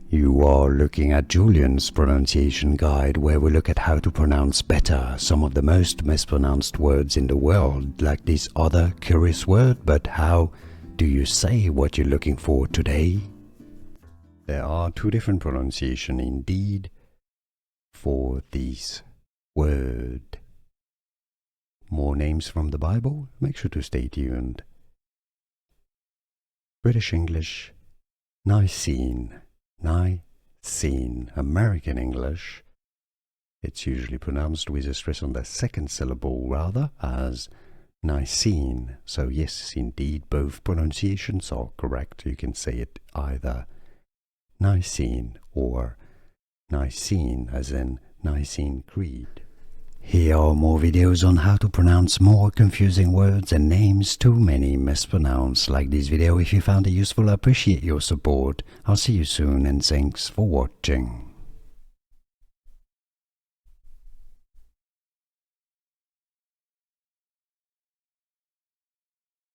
You are looking at Julian's pronunciation guide, where we look at how to pronounce better some of the most mispronounced words in the world, like this other curious word. But how do you say what you're looking for today? There are two different pronunciations indeed for this word. More names from the Bible? Make sure to stay tuned. British English, Nicene. Nicene. American English, it's usually pronounced with a stress on the second syllable rather, as Nicene. So yes, indeed, both pronunciations are correct. You can say it either Nicene or Nicene, as in Nicene Creed. Here are more videos on how to pronounce more confusing words and names too many mispronounced. Like this video if you found it useful. I appreciate your support. I'll see you soon and thanks for watching.